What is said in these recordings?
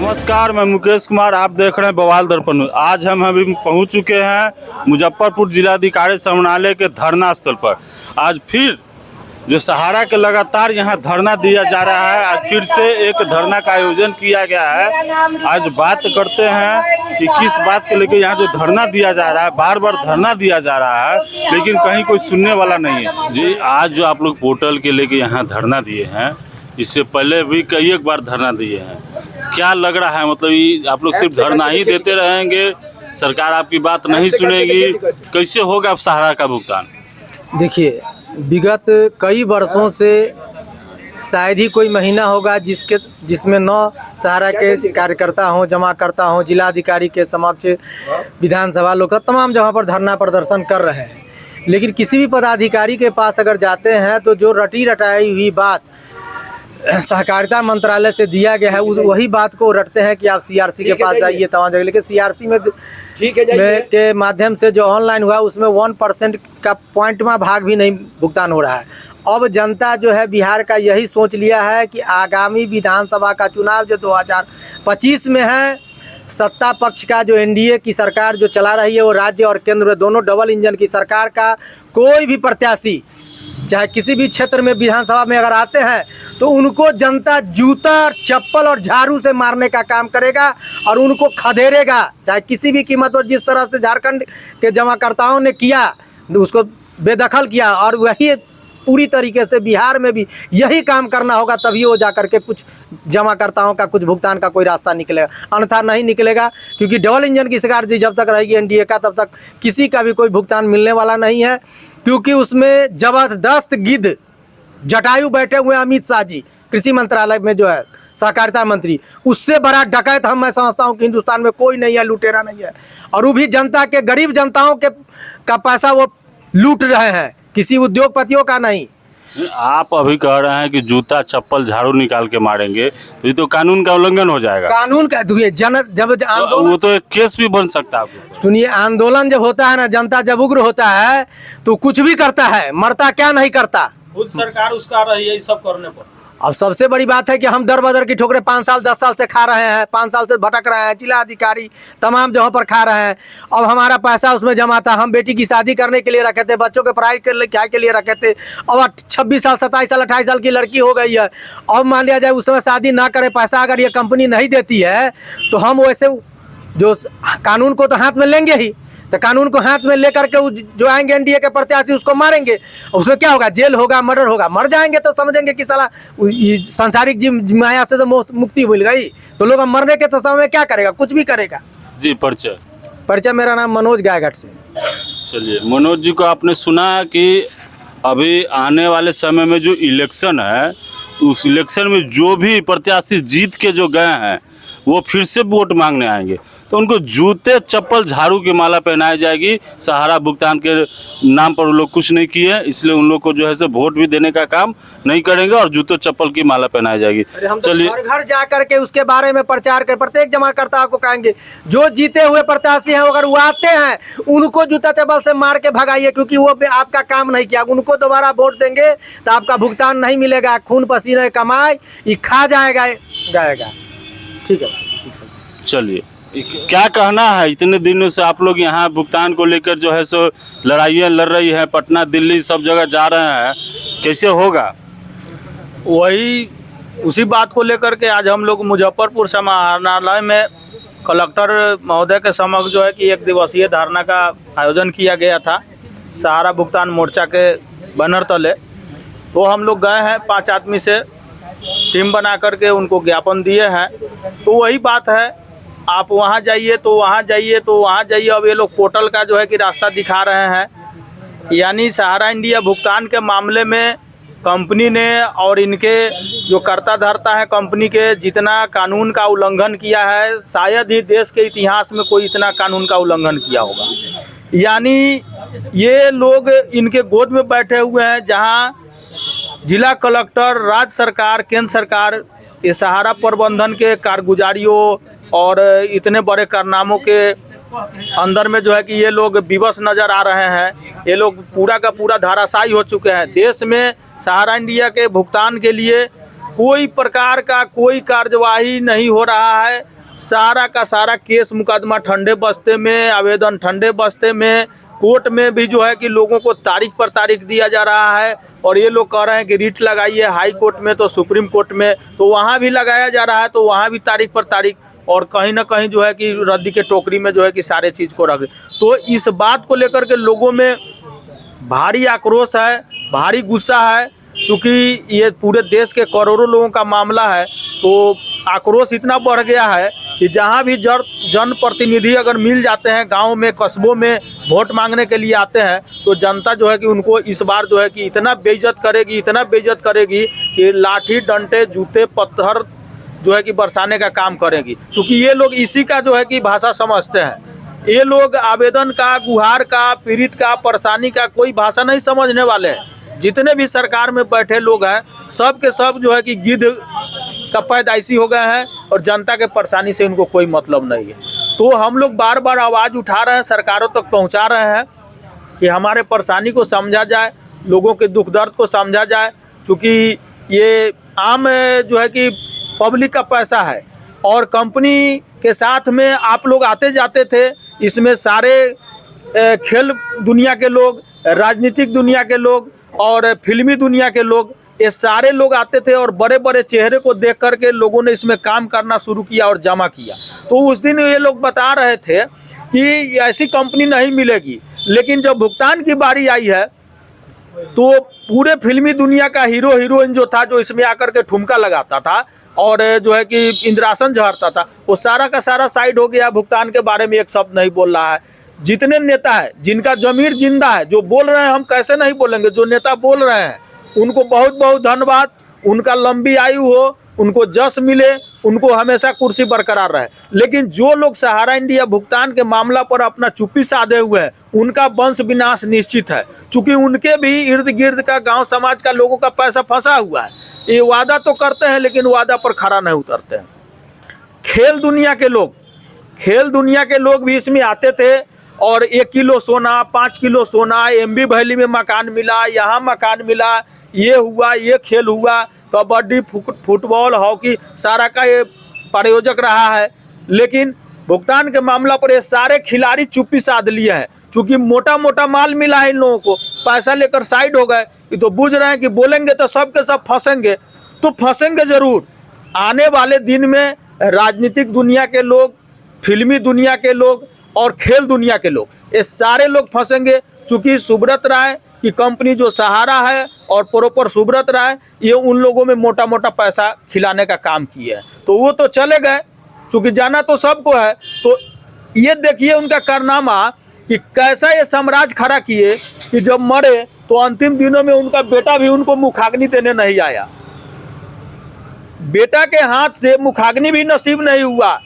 नमस्कार, मैं मुकेश कुमार। आप देख रहे हैं बवाल दर्पण। आज हम अभी पहुंच चुके हैं मुजफ्फरपुर जिलाधिकारी समाहरणालय के धरना स्थल पर। आज फिर जो सहारा के लगातार यहां धरना दिया जा रहा है, आज फिर से एक धरना का आयोजन किया गया है। आज बात करते हैं कि किस बात के लेके यहाँ जो धरना दिया जा रहा है, बार बार धरना दिया जा रहा है, लेकिन कहीं कोई सुनने वाला नहीं है। जी, आज जो आप लोग पोर्टल के लेके यहाँ धरना दिए हैं, इससे पहले भी कई एक बार धरना दिए हैं, क्या लग रहा है? मतलब ये आप लोग सिर्फ धरना ही देते रहेंगे, सरकार आपकी बात नहीं सुनेगी, कैसे होगा सहारा का भुगतान? देखिए, विगत कई वर्षों से शायद ही कोई महीना होगा जिसमें 9 सहारा के कार्यकर्ता हों, जमाकर्ता हों, जिलाधिकारी के समक्ष, विधानसभा, लोकसभा, तमाम जगह पर धरना प्रदर्शन कर रहे हैं। लेकिन किसी भी पदाधिकारी के पास अगर जाते हैं तो जो रटी रटाई हुई बात सहकारिता मंत्रालय से दिया गया है, वही बात को रटते हैं कि आप सीआरसी के पास जाइए, तमाम जगह। लेकिन सीआरसी में के माध्यम से जो ऑनलाइन हुआ उसमें 1% का पॉइंटवा भाग भी नहीं भुगतान हो रहा है। अब जनता जो है बिहार का यही सोच लिया है कि आगामी विधानसभा का चुनाव जो 2025 में है, सत्ता पक्ष का जो एनडीए की सरकार जो चला रही है, वो राज्य और केंद्र में दोनों डबल इंजन की सरकार का कोई भी प्रत्याशी चाहे किसी भी क्षेत्र में विधानसभा में अगर आते हैं तो उनको जनता जूता, चप्पल और झाड़ू से मारने का काम करेगा और उनको खदेड़ेगा, चाहे किसी भी कीमत पर। जिस तरह से झारखंड के जमाकर्ताओं ने किया, उसको बेदखल किया, और वही पूरी तरीके से बिहार में भी यही काम करना होगा, तभी वो जाकर के कुछ जमाकर्ताओं का कुछ भुगतान का कोई रास्ता निकलेगा, अन्यथा नहीं निकलेगा। क्योंकि डबल इंजन की सरकार जब तक रहेगी एनडीए का, तब तक किसी का भी कोई भुगतान मिलने वाला नहीं है। क्योंकि उसमें जबरदस्त गिद्ध जटायु बैठे हुए अमित शाह जी, कृषि मंत्रालय में जो है सहकारिता मंत्री, उससे बड़ा डकैत मैं समझता हूँ कि हिंदुस्तान में कोई नहीं है, लुटेरा नहीं है। और वो भी जनता के, गरीब जनताओं के का पैसा वो लूट रहे हैं, किसी उद्योगपतियों का नहीं। आप अभी कह रहे हैं कि जूता, चप्पल, झाड़ू निकाल के मारेंगे, तो ये तो कानून का उल्लंघन हो जाएगा। कानून का जब आंदोलन, वो तो एक केस भी बन सकता है। सुनिए, आंदोलन जब होता है ना, जनता जब उग्र होता है तो कुछ भी करता है, मरता क्या नहीं करता। खुद सरकार उसका रही है सब करने पर। अब सबसे बड़ी बात है कि हम दर बदर की ठोकरें 5 साल 10 साल से खा रहे हैं, 5 साल से भटक रहे हैं, जिला अधिकारी तमाम जगहों पर खा रहे हैं। अब हमारा पैसा उसमें जमा था, हम बेटी की शादी करने के लिए रखे थे, बच्चों के पढ़ाई के लिए रखे थे। अब 26 साल 27 साल 28 साल की लड़की हो गई है, अब मान लिया जाए उस समय शादी ना करे, पैसा अगर ये कंपनी नहीं देती है तो हम वैसे जो कानून को तो हाथ में लेंगे ही, तो कानून को हाथ में लेकर के जो आएंगे एनडीए के प्रत्याशी उसको मारेंगे। उसमें क्या होगा? जेल होगा, मर्डर होगा। मर जाएंगे तो समझेंगे कि साला सांसारिक माया से तो मुक्ति मिल गई। तो लोग मरने के समय में क्या करेगा? कुछ भी करेगा। जी, परिचय? मेरा नाम मनोज गायघाट से। चलिए, मनोज जी को आपने सुना कि अभी आने वाले समय में जो इलेक्शन है, उस इलेक्शन में जो भी प्रत्याशी जीत के जो गए हैं वो फिर से वोट मांगने आएंगे, तो उनको जूते, चप्पल, झाड़ू की माला पहनाई जाएगी। सहारा भुगतान के नाम पर वो लोग कुछ नहीं किए, इसलिए उन लोग को जो है से वोट भी देने का काम नहीं करेंगे और जूते चप्पल की माला पहनाई जाएगी। चलिए, घर घर जा करके उसके बारे में प्रचार कर, प्रत्येक जमाकर्ता को कहेंगे जो जीते हुए प्रत्याशी हैं अगर वो आते हैं उनको जूता चप्पल से मार के भगाइए, क्योंकि वो आपका काम नहीं किया। उनको दोबारा वोट देंगे तो आपका भुगतान नहीं मिलेगा। खून पसीने कमाए ये खा जाएगा। ठीक है, चलिए, क्या कहना है? इतने दिनों से आप लोग यहाँ भुगतान को लेकर जो है सो लड़ाइयाँ लड़ रही है, पटना, दिल्ली सब जगह जा रहे हैं, कैसे होगा? वही उसी बात को लेकर के आज हम लोग मुजफ्फरपुर समाहरणालय में कलेक्टर महोदय के समक्ष जो है कि 1 दिवसीय धरना का आयोजन किया गया था, सहारा भुगतान मोर्चा के बैनर तले। तो हम लोग गए हैं, 5 आदमी से टीम बना करके उनको ज्ञापन दिए हैं। तो वही बात है, आप वहाँ जाइए तो वहाँ जाइए तो वहाँ जाइए। अब ये लोग पोर्टल का जो है कि रास्ता दिखा रहे हैं, यानी सहारा इंडिया भुगतान के मामले में कंपनी ने और इनके जो कर्ता धर्ता है कंपनी के, जितना कानून का उल्लंघन किया है, शायद ही देश के इतिहास में कोई इतना कानून का उल्लंघन किया होगा। यानी ये लोग इनके गोद में बैठे हुए हैं, जहाँ जिला कलेक्टर, राज्य सरकार, केंद्र सरकार, ये सहारा प्रबंधन के कारगुजारियों और इतने बड़े कारनामों के अंदर में जो है कि ये लोग विवश नज़र आ रहे हैं। ये लोग पूरा का पूरा धाराशायी हो चुके हैं। देश में सहारा इंडिया के भुगतान के लिए कोई प्रकार का कोई कार्यवाही नहीं हो रहा है। सारा का सारा केस मुकदमा ठंडे बस्ते में, आवेदन ठंडे बस्ते में, कोर्ट में भी जो है कि लोगों को तारीख पर तारीख दिया जा रहा है। और ये लोग कह रहे हैं कि रिट लगाइए हाई कोर्ट में तो सुप्रीम कोर्ट में, तो वहाँ भी लगाया जा रहा है, तो वहाँ भी तारीख पर तारीख, और कहीं ना कहीं जो है कि रद्दी के टोकरी में जो है कि सारे चीज़ को रख दे। तो इस बात को लेकर के लोगों में भारी आक्रोश है, भारी गुस्सा है। चूँकि ये पूरे देश के करोड़ों लोगों का मामला है, तो आक्रोश इतना बढ़ गया है कि जहाँ भी जनप्रतिनिधि अगर मिल जाते हैं गांव में, कस्बों में वोट मांगने के लिए आते हैं, तो जनता जो है कि उनको इस बार जो है कि इतना बेइज्जत करेगी, इतना बेइज्जत करेगी कि लाठी, डंडे, जूते, पत्थर जो है कि बरसाने का काम करेगी। क्योंकि ये लोग इसी का जो है कि भाषा समझते हैं। ये लोग आवेदन का, गुहार का, पीड़ित का, परेशानी का कोई भाषा नहीं समझने वाले हैं। जितने भी सरकार में बैठे लोग हैं, सब के सब जो है कि गिद्ध का पैदाइशी हो गए हैं और जनता के परेशानी से उनको कोई मतलब नहीं है। तो हम लोग बार बार आवाज़ उठा रहे हैं, सरकारों तक पहुंचा रहे हैं कि हमारे परेशानी को समझा जाए, लोगों के दुख दर्द को समझा जाए। क्योंकि ये आम जो है कि पब्लिक का पैसा है और कंपनी के साथ में आप लोग आते जाते थे। इसमें सारे खेल दुनिया के लोग, राजनीतिक दुनिया के लोग और फिल्मी दुनिया के लोग, ये सारे लोग आते थे और बड़े बड़े चेहरे को देख करके लोगों ने इसमें काम करना शुरू किया और जमा किया। तो उस दिन ये लोग बता रहे थे कि ऐसी कंपनी नहीं मिलेगी, लेकिन जब भुगतान की बारी आई है तो पूरे फिल्मी दुनिया का हीरो हीरोइन जो था, जो इसमें आकर के ठुमका लगाता था और जो है कि इंद्रासन झड़ता था, वो सारा का सारा साइड हो गया। भुगतान के बारे में एक शब्द नहीं बोल रहा है। जितने नेता है जिनका जमीर जिंदा है, जो बोल रहे हैं, हम कैसे नहीं बोलेंगे, जो नेता बोल रहे हैं उनको बहुत बहुत धन्यवाद। उनका लंबी आयु हो, उनको जश मिले, उनको हमेशा कुर्सी बरकरार रहे। लेकिन जो लोग सहारा इंडिया भुगतान के मामला पर अपना चुप्पी साधे हुए हैं, उनका वंश विनाश निश्चित है। चूँकि उनके भी इर्द गिर्द का गांव समाज का लोगों का पैसा फंसा हुआ है। ये वादा तो करते हैं लेकिन वादा पर खरा नहीं उतरते हैं। खेल दुनिया के लोग भी इसमें आते थे और 1 किलो सोना, 5 किलो सोना, एमबी वैली में मकान मिला, यहाँ मकान मिला, ये हुआ, ये खेल हुआ, कबड्डी, फुटबॉल, हॉकी, सारा का ये प्रायोजक रहा है। लेकिन भुगतान के मामला पर ये सारे खिलाड़ी चुप्पी साध लिए हैं। चूँकि मोटा मोटा माल मिला है इन लोगों को, पैसा लेकर साइड हो गए। ये तो बुझ रहे हैं कि बोलेंगे तो सब के सब फंसेंगे, तो फंसेंगे ज़रूर। आने वाले दिन में राजनीतिक दुनिया के लोग, फिल्मी दुनिया के लोग और खेल दुनिया के लोग, ये सारे लोग फंसेंगे। चूँकि सुब्रत राय की कंपनी जो सहारा है और प्रॉपर सुब्रत राय, ये उन लोगों में मोटा मोटा पैसा खिलाने का काम किए हैं। तो वो तो चले गए, चूँकि जाना तो सबको है। तो ये देखिए उनका कारनामा कि कैसा ये साम्राज्य खड़ा किए कि जब मरे तो अंतिम दिनों में उनका बेटा भी उनको मुखाग्नि देने नहीं आया। बेटा के हाथ से मुखाग्नि भी नसीब नहीं हुआ।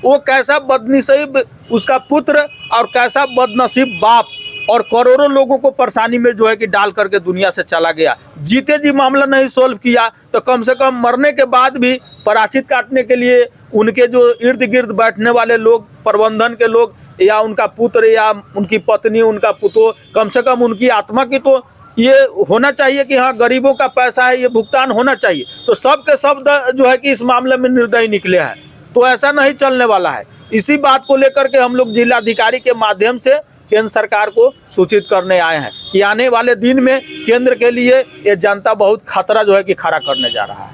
वो कैसा बदनसीब उसका पुत्र और कैसा बदनसीब बाप, और करोड़ों लोगों को परेशानी में जो है कि डाल करके दुनिया से चला गया। जीते जी मामला नहीं सोल्व किया तो कम से कम मरने के बाद भी पराचित काटने के लिए उनके जो इर्द गिर्द बैठने वाले लोग, प्रबंधन के लोग, या उनका पुत्र या उनकी पत्नी, उनका पुतो, कम से कम उनकी आत्मा की तो ये होना चाहिए कि हाँ गरीबों का पैसा है, ये भुगतान होना चाहिए। तो सब के सब जो है कि इस मामले में निर्दयी निकले हैं। तो ऐसा नहीं चलने वाला है। इसी बात को लेकर के हम लोग जिलाधिकारी के माध्यम से केंद्र सरकार को सूचित करने आए हैं कि आने वाले दिन में केंद्र के लिए ये जनता बहुत खतरा जो है कि खड़ा करने जा रहा है।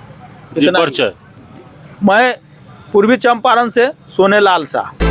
इतना मैं पूर्वी चंपारण से सोनेलाल शाह।